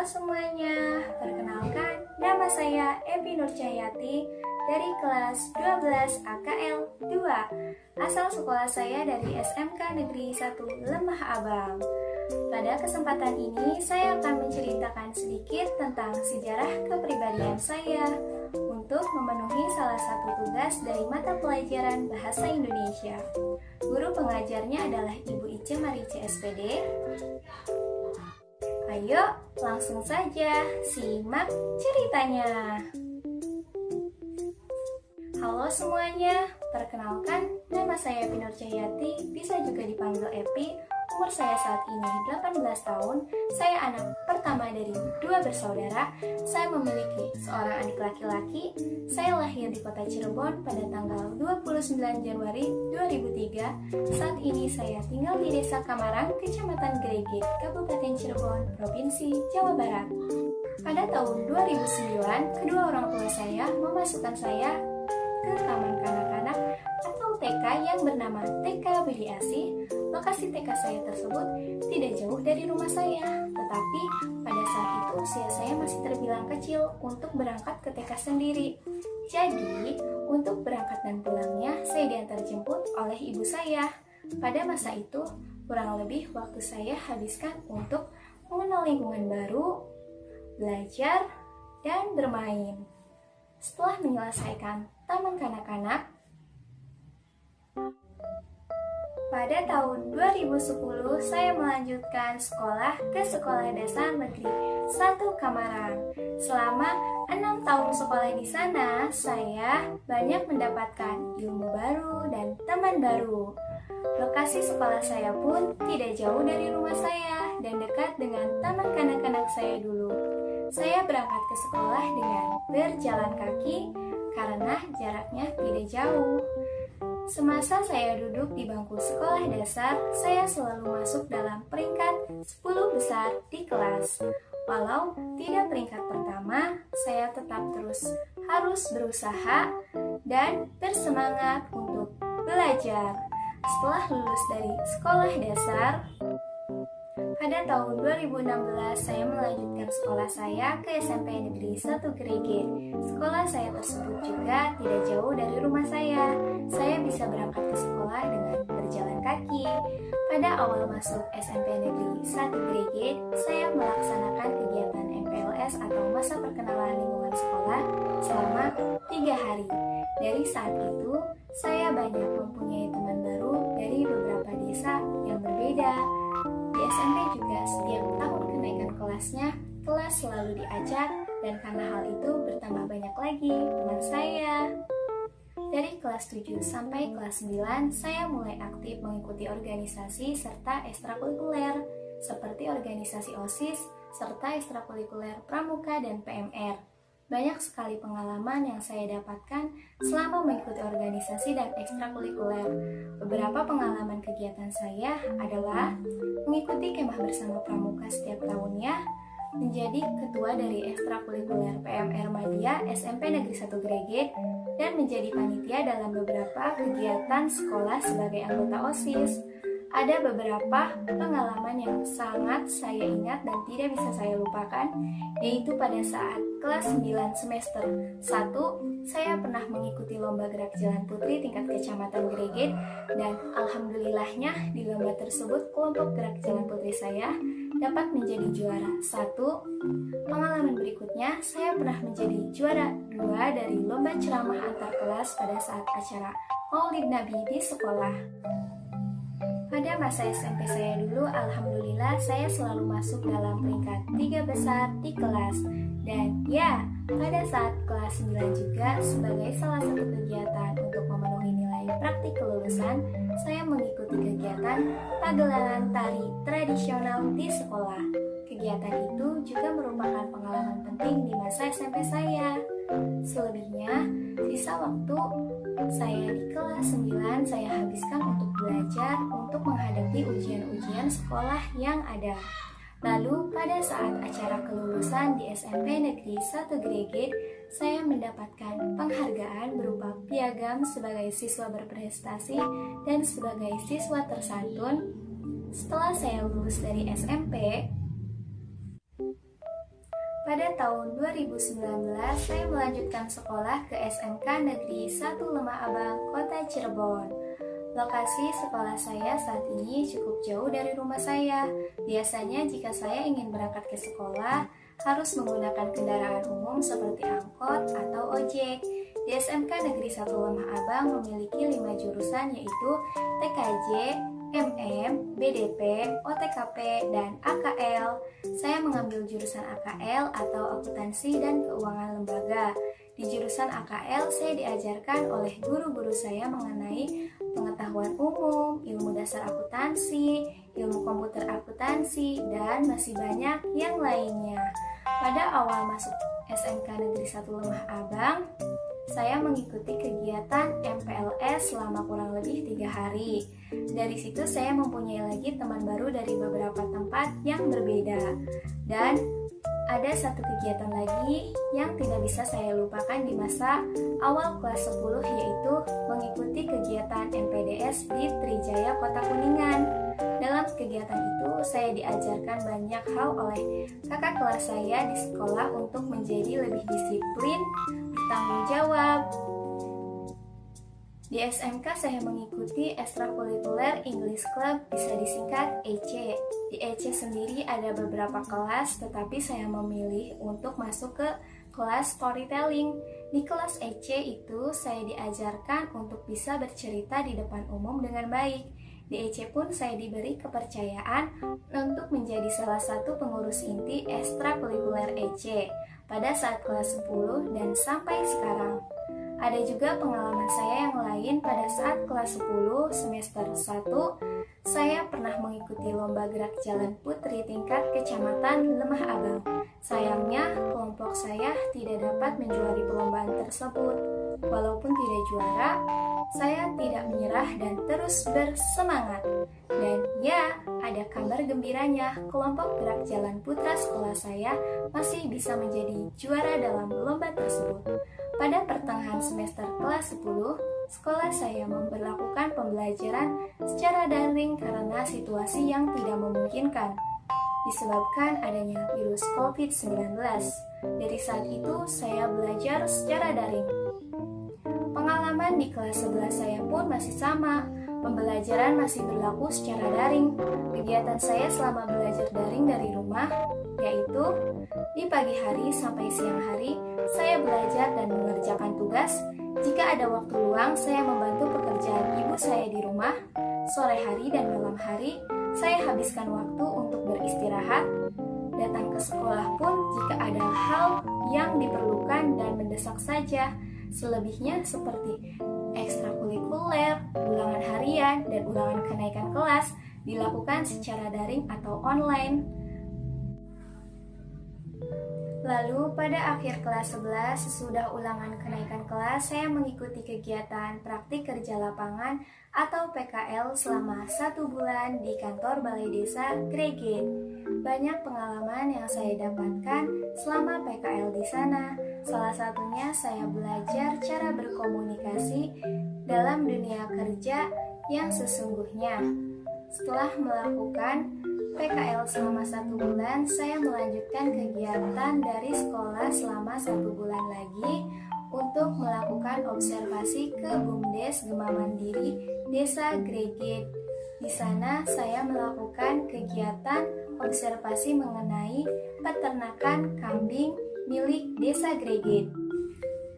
Halo semuanya, perkenalkan nama saya Epi Nurcahyati dari kelas 12 AKL 2. Asal sekolah saya dari SMK Negeri 1 Lemah Abang. Pada kesempatan ini saya akan menceritakan sedikit tentang sejarah kepribadian saya untuk memenuhi salah satu tugas dari mata pelajaran Bahasa Indonesia. Guru pengajarnya adalah Ibu Ice Marice SPD. Ayo, langsung saja simak ceritanya. Halo semuanya, perkenalkan nama saya Epi Nurcahyati, bisa juga dipanggil Epi. Umur saya saat ini 18 tahun. Saya anak pertama dari 2 bersaudara. Saya memiliki seorang adik laki-laki. Saya lahir di kota Cirebon pada tanggal 29 Januari 2003. Saat ini saya tinggal di Desa Kamarang, Kecamatan Greget, Kabupaten Cirebon, Provinsi Jawa Barat. Pada tahun 2009, kedua orang tua saya memasukkan saya ke Taman Kanak-Kanak atau TK yang bernama TK Budi Asih. Lokasi TK saya tersebut tidak jauh dari rumah saya, tetapi pada saat itu usia saya masih terbilang kecil untuk berangkat ke TK sendiri. Jadi, untuk berangkat dan pulangnya saya diantar jemput oleh ibu saya. Pada masa itu, kurang lebih waktu saya habiskan untuk mengenal lingkungan baru, belajar, dan bermain. Setelah menyelesaikan Taman Kanak-Kanak, pada tahun 2010 saya melanjutkan sekolah ke Sekolah Dasar Negeri 1 Kamarang. Selama 6 tahun sekolah di sana, saya banyak mendapatkan ilmu baru dan teman baru. Lokasi sekolah saya pun tidak jauh dari rumah saya dan dekat dengan Taman Kanak-Kanak saya dulu. Saya berangkat ke sekolah dengan berjalan kaki karena jaraknya tidak jauh. Semasa saya duduk di bangku sekolah dasar, saya selalu masuk dalam peringkat 10 besar di kelas. Walau tidak peringkat pertama, saya tetap terus harus berusaha dan bersemangat untuk belajar. Setelah lulus dari sekolah dasar, pada tahun 2016 saya melanjutkan sekolah saya ke SMP Negeri 1 Greget. Sekolah saya tersebut juga tidak jauh dari rumah saya. Saya bisa berangkat ke sekolah dengan berjalan kaki. Pada awal masuk SMP Negeri 1 Greget, saya melaksanakan kegiatan MPLS atau masa perkenalan lingkungan sekolah selama 3 hari. Dari saat itu, saya banyak mempunyai teman baru dari beberapa desa yang berbeda. Di SMP juga setiap tahun kenaikan kelasnya, kelas selalu diacak dan karena hal itu bertambah banyak lagi teman saya. Dari kelas 7 sampai kelas 9, saya mulai aktif mengikuti organisasi serta ekstrakurikuler seperti organisasi OSIS serta ekstrakurikuler Pramuka dan PMR. Banyak sekali pengalaman yang saya dapatkan selama mengikuti organisasi dan ekstrakurikuler. Beberapa pengalaman kegiatan saya adalah mengikuti kemah bersama Pramuka setiap tahunnya, menjadi ketua dari ekstrakurikuler PMR Madya SMP Negeri 1 Greget, dan menjadi panitia dalam beberapa kegiatan sekolah sebagai anggota OSIS. Ada beberapa pengalaman yang sangat saya ingat dan tidak bisa saya lupakan, yaitu pada saat kelas 9 semester 1, saya pernah mengikuti lomba gerak jalan putri tingkat kecamatan Greget, dan alhamdulillahnya di lomba tersebut kelompok gerak jalan putri saya dapat menjadi juara 1. Pengalaman berikutnya, saya pernah menjadi juara 2 dari lomba ceramah antar kelas pada saat acara Maulid Nabi di sekolah. Pada masa SMP saya dulu, alhamdulillah saya selalu masuk dalam peringkat 3 besar di kelas. Dan ya, pada saat kelas 9 juga sebagai salah satu kegiatan untuk memenuhi nilai praktik kelulusan, saya mengikuti kegiatan pagelaran tari tradisional di sekolah. Kegiatan itu juga merupakan pengalaman penting di masa SMP saya. Selebihnya, sisa waktu saya di kelas 9 saya habiskan untuk belajar untuk menghadapi ujian-ujian sekolah yang ada. Lalu pada saat acara kelulusan di SMP Negeri 1 Greget, saya mendapatkan penghargaan berupa piagam sebagai siswa berprestasi dan sebagai siswa tersantun. Setelah saya lulus dari SMP, pada tahun 2019 saya melanjutkan sekolah ke SMK Negeri 1 Lemah Abang, Kota Cirebon. Lokasi sekolah saya saat ini cukup jauh dari rumah saya. Biasanya jika saya ingin berangkat ke sekolah, harus menggunakan kendaraan umum seperti angkot atau ojek. Di SMK Negeri 1 Lemah Abang memiliki 5 jurusan yaitu TKJ, MM, BDP, OTKP, dan AKL. Saya mengambil jurusan AKL atau Akuntansi dan Keuangan Lembaga. Di jurusan AKL saya diajarkan oleh guru-guru saya mengenai pengetahuan umum, ilmu dasar akuntansi, ilmu komputer akuntansi, dan masih banyak yang lainnya. Pada awal masuk SMK Negeri 1 Lemah Abang, saya mengikuti kegiatan MPLS selama kurang lebih 3 hari. Dari situ saya mempunyai lagi teman baru dari beberapa tempat yang berbeda. Dan ada satu kegiatan lagi yang tidak bisa saya lupakan di masa awal kelas 10, yaitu mengikuti kegiatan MPDS di Trijaya Kota Kuningan. Dalam kegiatan itu saya diajarkan banyak hal oleh kakak kelas saya di sekolah untuk menjadi lebih disiplin, bertanggung jawab. Di SMK saya mengikuti Extracurricular English Club, bisa disingkat EC. Di EC sendiri ada beberapa kelas, tetapi saya memilih untuk masuk ke kelas storytelling. Di kelas EC itu saya diajarkan untuk bisa bercerita di depan umum dengan baik. Di EC pun saya diberi kepercayaan untuk menjadi salah satu pengurus inti Extracurricular EC pada saat kelas 10 dan sampai sekarang. Ada juga pengalaman saya yang lain pada saat kelas 10 semester 1, saya pernah mengikuti lomba gerak jalan putri tingkat kecamatan Lemah Abang. Sayangnya, kelompok saya tidak dapat menjuari perlombaan tersebut. Walaupun tidak juara, saya tidak menyerah dan terus bersemangat. Dan ya, ada kabar gembiranya, kelompok gerak jalan putra sekolah saya masih bisa menjadi juara dalam lomba tersebut. Pada pertengahan semester kelas 10, sekolah saya memberlakukan pembelajaran secara daring karena situasi yang tidak memungkinkan, disebabkan adanya virus COVID-19. Dari saat itu, saya belajar secara daring. Pengalaman di kelas 11 saya pun masih sama, pembelajaran masih berlaku secara daring. Kegiatan saya selama belajar daring dari rumah, yaitu di pagi hari sampai siang hari, saya belajar dan mengerjakan tugas. Jika ada waktu luang, saya membantu pekerjaan ibu saya di rumah. Sore hari dan malam hari, saya habiskan waktu untuk beristirahat. Datang ke sekolah pun jika ada hal yang diperlukan dan mendesak saja. Selebihnya seperti ekstrakurikuler, ulangan harian, dan ulangan kenaikan kelas dilakukan secara daring atau online. Lalu pada akhir kelas 11 sesudah ulangan kenaikan kelas, saya mengikuti kegiatan praktik kerja lapangan atau PKL selama 1 bulan di kantor Balai Desa Greget. Banyak pengalaman yang saya dapatkan selama PKL di sana. Salah satunya saya belajar cara berkomunikasi dalam dunia kerja yang sesungguhnya. Setelah melakukan PKL selama 1 bulan, saya melanjutkan kegiatan dari sekolah selama 1 bulan lagi untuk melakukan observasi ke BUMDes Gema Mandiri Desa Greget. Di sana saya melakukan kegiatan observasi mengenai peternakan kambing milik Desa Greget.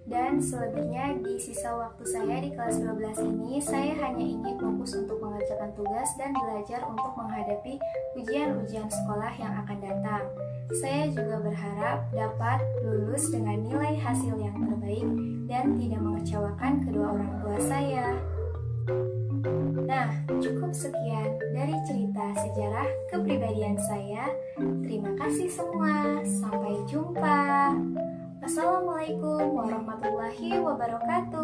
Dan selebihnya di sisa waktu saya di kelas 12 ini, saya hanya ingin fokus untuk mengerjakan tugas dan belajar untuk menghadapi ujian-ujian sekolah yang akan datang. Saya juga berharap dapat lulus dengan nilai hasil yang terbaik dan tidak mengecewakan kedua orang tua saya. Nah, cukup sekian dari cerita sejarah kepribadian saya. Terima kasih semua. Sampai jumpa. Assalamualaikum warahmatullahi wabarakatuh.